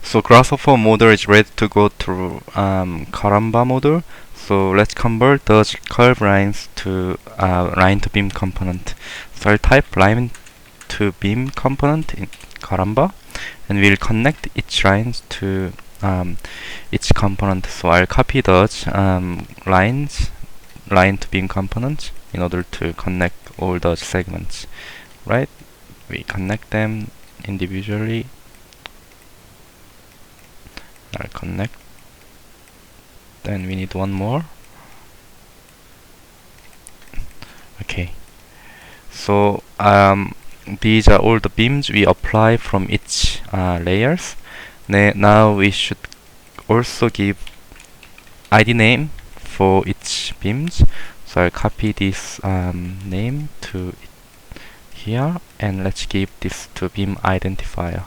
So Grasshopper model is ready to go to Karamba model. So let's convert those curve lines to line to beam component. So I'll type line to beam component in Karamba, and we'll connect each lines to each component. So I'll copy those lines, line to beam components, in order to connect all those segments. Right? We connect them individually. I'll connect. Then we need one more. Okay. So these are all the beams we apply from each layers. Now we should also give ID name for each beams. So I'll copy this name to here, and let's give this to beam identifier.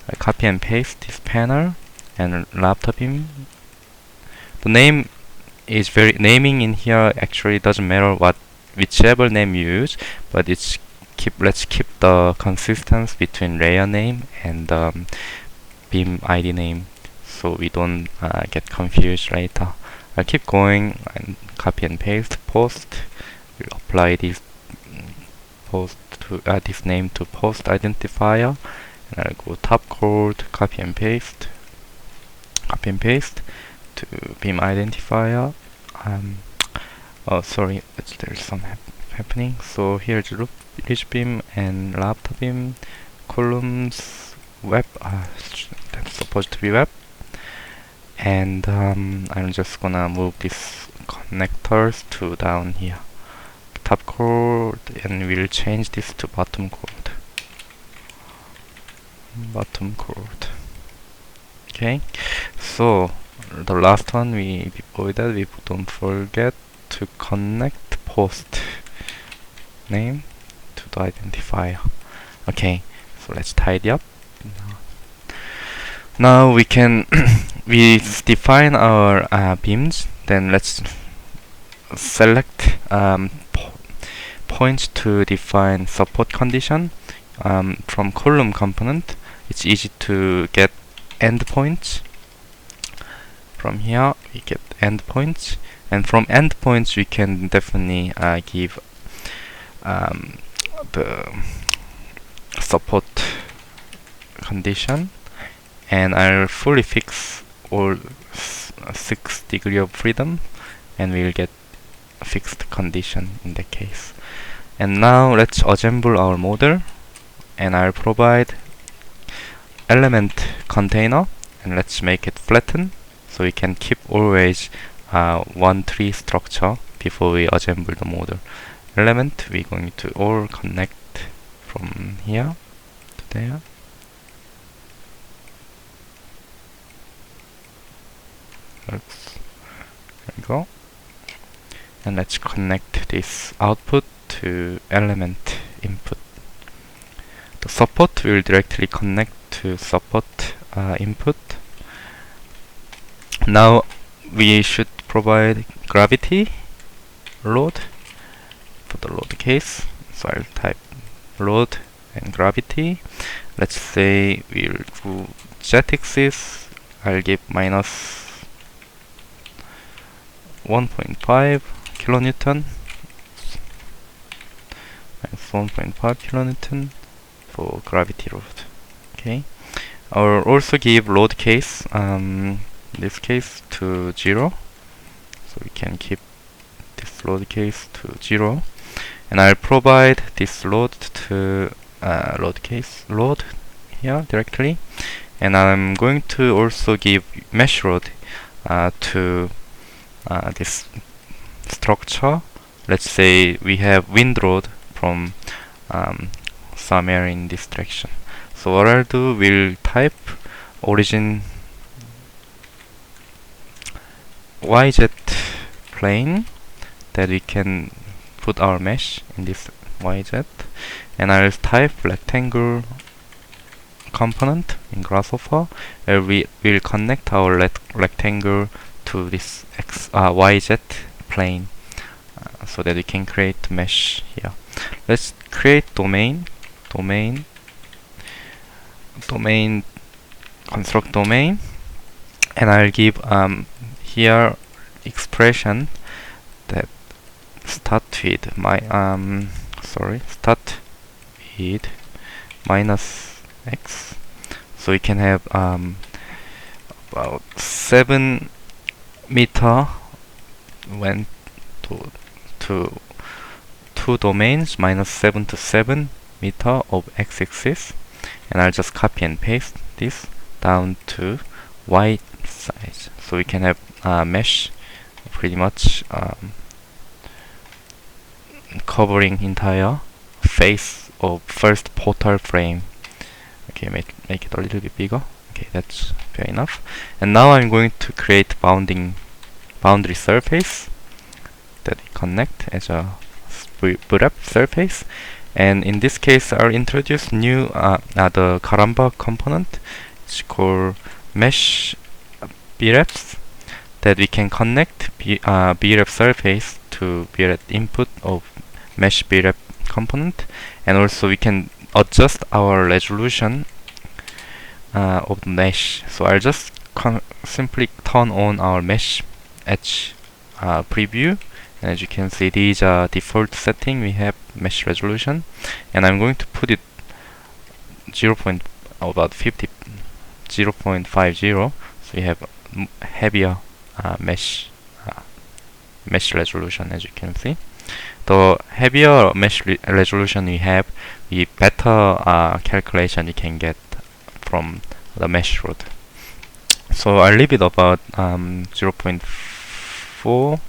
I copy and paste this panel and laptop beam. The name is naming in here actually doesn't matter whichever name you use, but let's keep the consistency between layer name and beam ID name, so we don't get confused later. I'll keep going and copy and paste post. We'll apply this this name to post identifier, and I'll go top code, copy and paste to beam identifier. Oh, sorry, there's some happening. So here's ridge beam and laptop beam, columns, web. That's supposed to be web. And I'm just gonna move these connectors to down here. Top code, and we'll change this to bottom code. Okay, so the last one, before that we don't forget to connect post name to the identifier. Okay, so let's tidy up. Now we can we define our beams. Then let's select points to define support condition. From column component, it's easy to get endpoints. From here we get endpoints, and from endpoints we can definitely give the support condition, and I'll fully fix all 6 degrees of freedom, and we'll get a fixed condition in that case. And now let's assemble our model, and I'll provide element container, and let's make it flatten, so we can keep always one tree structure before we assemble the model. Element, we're going to all connect from here to there. There we go. And let's connect this output to element input. The support will directly connect to support input. Now we should provide gravity load for the load case. So I'll type load and gravity. Let's say we'll do z-axis. I'll give minus 1.5 kilonewton. Minus 1.5 kilonewton for gravity load. Okay. I'll also give load case, in this case, to 0. So we can keep this load case to 0. And I'll provide this load to load here directly. And I'm going to also give mesh load to this structure. Let's say we have wind load from somewhere in this direction. So what I'll do, we'll type origin YZ plane, that we can put our mesh in this YZ, and I'll type rectangle component in Grasshopper, where we will connect our rectangle to this YZ plane, so that we can create mesh here. Let's create domain construct domain, and I'll give here expression that start with start with minus x. So we can have about 7 meter went to two domains, -7 to 7 meter of x-axis, and I'll just copy and paste this down to y size. So we can have mesh pretty much covering entire face of first portal frame. Okay, make it a little bit bigger. Okay, that's fair enough. And now I'm going to create boundary surface that we connect as a bootstrap surface. And in this case, I'll introduce new the Karamba component. It's called mesh bootstraps, that we can connect bootstrap surface to bootstrap input of mesh bootstrap component, and also we can adjust our resolution of the mesh. So I'll just simply turn on our mesh edge preview, and as you can see, these are default setting. We have mesh resolution, and I'm going to put it 0.50. So we have heavier mesh resolution. As you can see, the heavier mesh resolution we have, the better calculation you can get from the mesh road. So I'll leave it about 0.4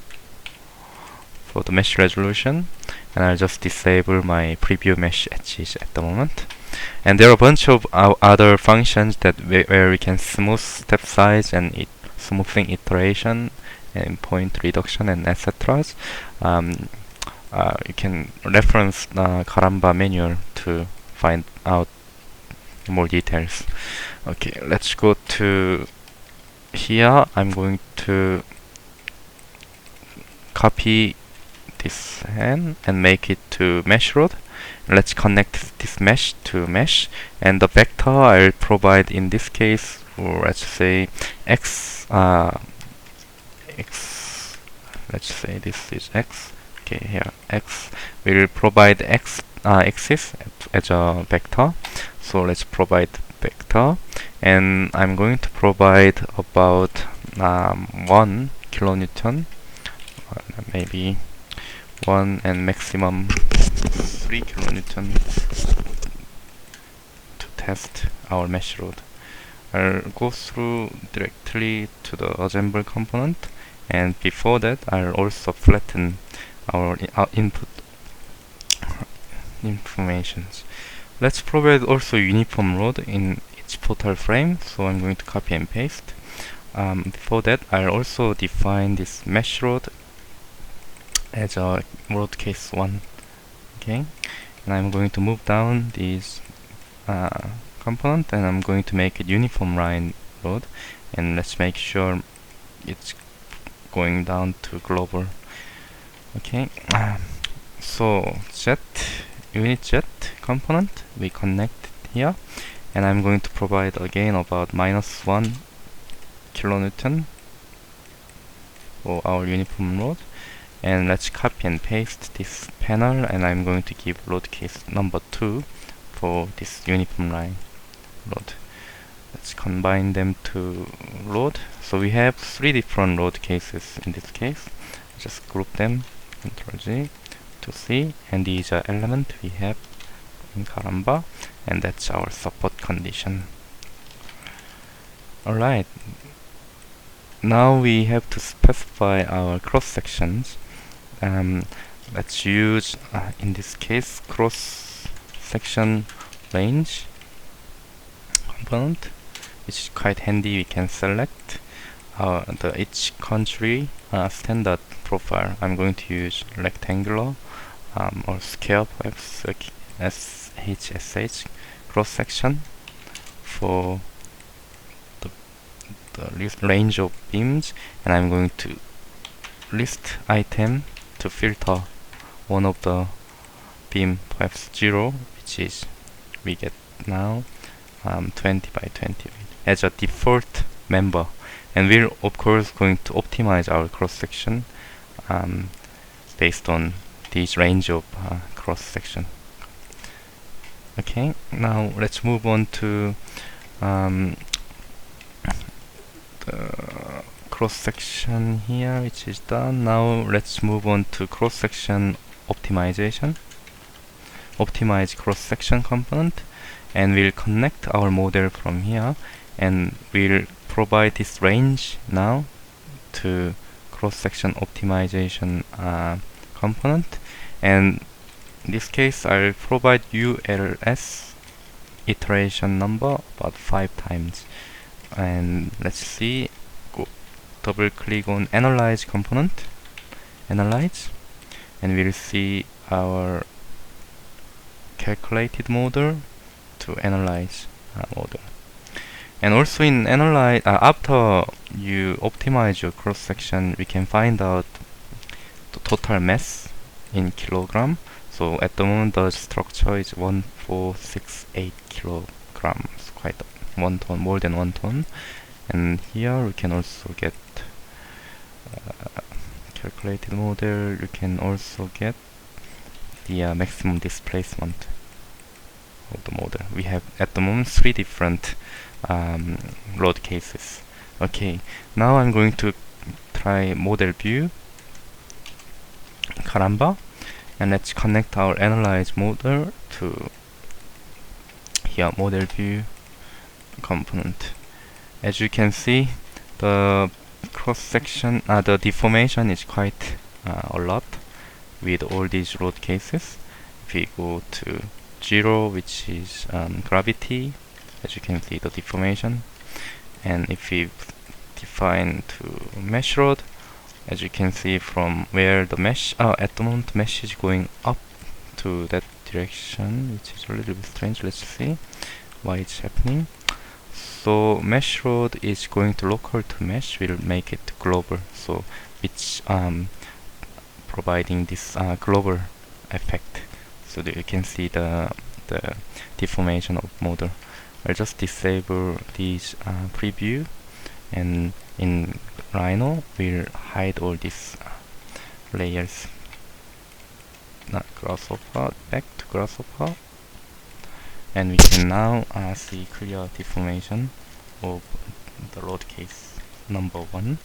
for the mesh resolution, and I'll just disable my preview mesh edges at the moment. And there are a bunch of other functions that where we can smooth step size and smoothing iteration and point reduction and etc. You can reference the Karamba manual to find out more details. Okay, let's go to here. I'm going to copy this hand and make it to mesh road. Let's connect this mesh to mesh, and the vector I'll provide in this case, or let's say x. Let's say this is x. Okay, here x. We'll provide x axis as a vector. So let's provide vector, and I'm going to provide about 1 kilonewton, maybe 1 and maximum 3 kilonewton to test our mesh road. I'll go through directly to the assemble component, and before that I'll also flatten our input informations. Let's provide also uniform road in each portal frame, so I'm going to copy and paste. Before that, I'll also define this mesh road as a road case 1. Okay, and I'm going to move down this component, and I'm going to make it uniform line road, and let's make sure it's going down to global. Okay, so unit jet component we connect here, and I'm going to provide again about -1 kilonewton for our uniform load. And let's copy and paste this panel, and I'm going to give load case number 2 for this uniform line load. Let's combine them to load. So we have 3 different load cases in this case. Just group them, Ctrl G to see, and these are elements we have in Karamba, and that's our support condition. Alright, now we have to specify our cross sections. Let's use in this case cross section range component, which is quite handy. We can select each country standard profile. I'm going to use rectangular or square, perhaps SHSH cross section for the range of beams, and I'm going to list item to filter one of the beam, perhaps 0, which is we get now 20 by 20. as a default member, and we're of course going to optimize our cross section based on this range of cross section. Okay, now let's move on to the cross section here, which is done. Now let's move on to cross section optimization. Optimize cross section component, and we'll connect our model from here, and we'll provide this range now to cross section optimization component. And in this case, I'll provide ULS iteration number about 5 times. And let's see, double click on analyze component, analyze, and we'll see our calculated model to analyze model. And also in analyze, after you optimize your cross section, we can find out the total mass in kilogram. So at the moment the structure is 1468 kilograms, quite 1 ton, more than 1 ton. And here we can also get calculated model. You can also get the maximum displacement of the model. We have at the moment 3 different load cases. Okay, now I'm going to try model view, Karamba, and let's connect our analyze model to here, model view component. As you can see, the cross section, the deformation is quite a lot with all these load cases. If we go to 0, which is gravity, as you can see the deformation, and if we define to mesh load, as you can see from where the mesh, at the moment mesh is going up to that direction, which is a little bit strange. Let's see why it's happening. So mesh load is going to local to mesh, will make it global, so it's providing this global effect, so that you can see the deformation of model. I'll just disable these preview, and in Rhino we'll hide all these layers. Not Grasshopper, back to Grasshopper, and we can now see clear deformation of the load case number 1.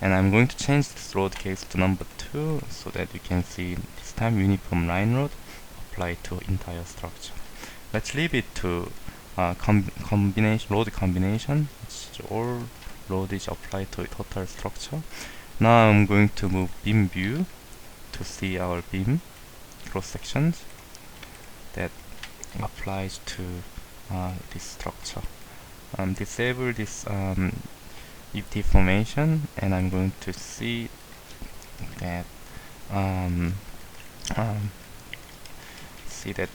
And I'm going to change this load case to number 2, so that you can see this time uniform line load applied to entire structure. Let's leave it to combination, load combination, which all load is applied to total structure. Now I'm going to move beam view to see our beam cross sections that applies to this structure. Disable this deformation, and I'm going to see that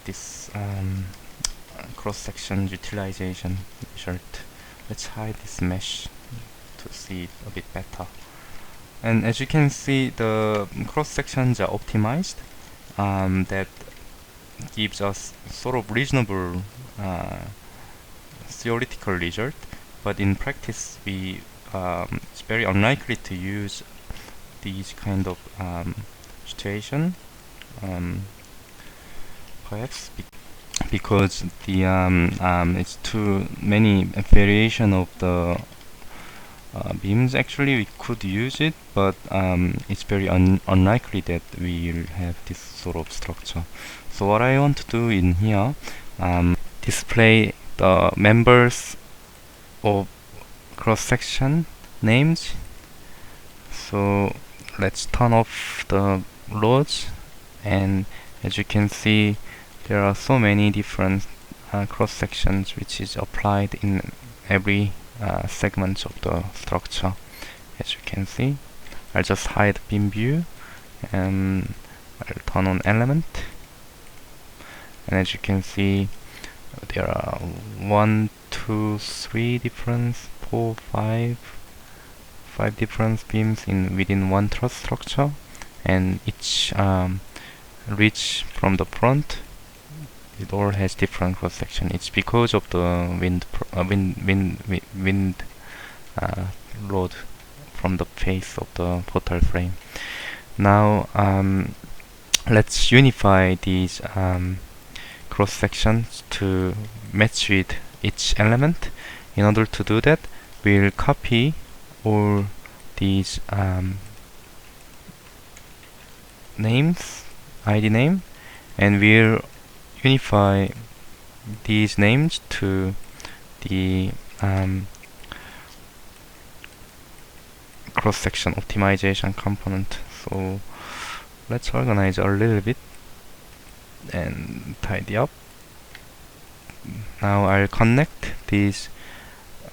this cross section utilization result. Let's hide this mesh to see it a bit better. And as you can see, the cross sections are optimized. That gives us sort of reasonable theoretical result, but in practice we it's very unlikely to use these kind of situation, perhaps because the it's too many variation of the beams. Actually we could use it, but it's very unlikely that we will have this sort of structure. So what I want to do in here, display the members of cross section names. So let's turn off the loads, and as you can see there are so many different cross sections which is applied in every segment of the structure. As you can see, I'll just hide beam view, and I'll turn on element, and as you can see there are 1, 2, 3 different, 4, 5 different beams within one truss structure, and each reach from the front it all has different cross section. It's because of the wind load from the face of the portal frame. Now let's unify these cross sections to match with each element. In order to do that, we'll copy all these names, ID name, and we'll unify these names to the cross-section optimization component. So let's organize a little bit and tidy up. Now I'll connect these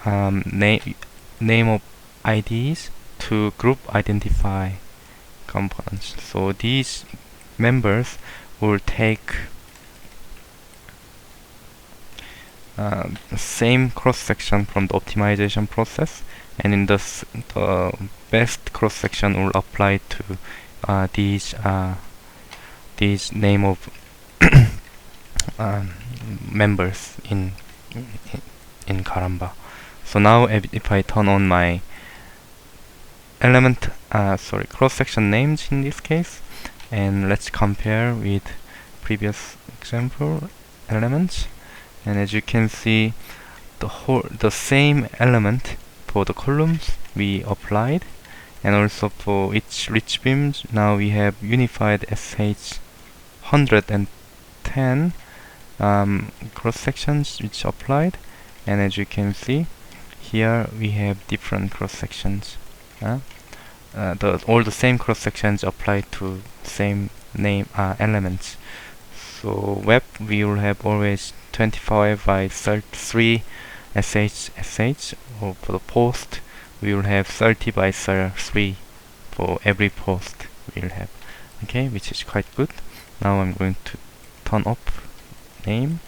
name of IDs to group identify components. So these members will take the same cross-section from the optimization process, and in the best cross-section will apply to these name of members in Karamba. So now if I turn on my cross-section names in this case, and let's compare with previous example elements, and as you can see, the same element for the columns we applied, and also for each ridge beams now we have unified SH 110 cross sections which applied, and as you can see here we have different cross sections. All the same cross sections applied to same name elements. So web we will have always 25 by 33 SH, or for the post we will have 30 by 3 for every post we will have. Okay, which is quite good. Now I'm going to turn off name